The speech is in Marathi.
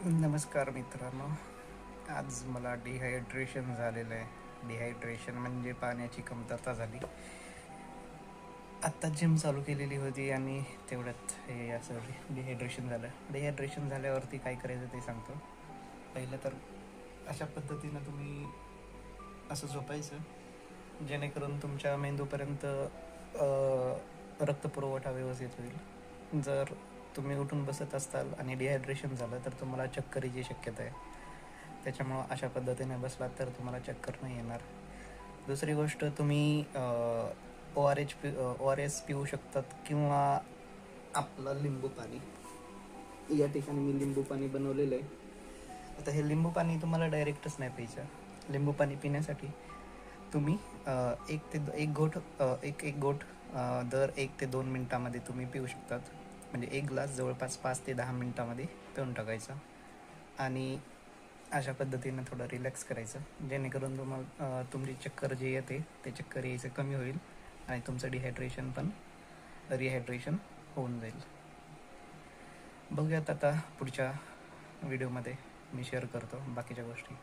नमस्कार मित्रांनो. आज मला डिहायड्रेशन झालेलं आहे. डिहायड्रेशन म्हणजे पाण्याची कमतरता झाली. आत्ता जिम चालू केलेली होती आणि तेवढ्यात हे असं डिहायड्रेशन झालं. डिहायड्रेशन झाल्यावरती काय करायचं ते सांगतो. पहिलं तर अशा पद्धतीनं तुम्ही असं झोपायचं जेणेकरून तुमच्या मेंदूपर्यंत रक्तपुरवठा व्यवस्थित होईल. जर तुम्ही उठून बसत असताल आणि डिहायड्रेशन झालं तर तुम्हाला चक्करीची शक्यता आहे. त्याच्यामुळं अशा पद्धतीने बसलात तर तुम्हाला चक्कर नाही येणार. दुसरी गोष्ट, तुम्ही ओ आर एस पिऊ शकतात किंवा आपलं लिंबू पाणी. या ठिकाणी मी लिंबू पाणी बनवलेलं आहे. आता हे लिंबू पाणी तुम्हाला डायरेक्टच नाही प्यायचं. लिंबू पाणी पिण्यासाठी तुम्ही एक एक गोट दर 1 ते 2 मिनटामध्ये तुम्ही पिऊ शकतात. म्हणजे एक ग्लास जवळपास 5 ते 10 मिनटामध्ये पिऊन टाकायचा आणि अशा पद्धतीनं थोडं रिलॅक्स करायचं जेणेकरून तुम्हाला तुमची चक्कर जे येते ते चक्कर यायचं कमी होईल आणि तुमचं रिहायड्रेशन होऊन जाईल. बघूयात आता पुढच्या व्हिडिओमध्ये मी शेअर करतो बाकीच्या गोष्टी.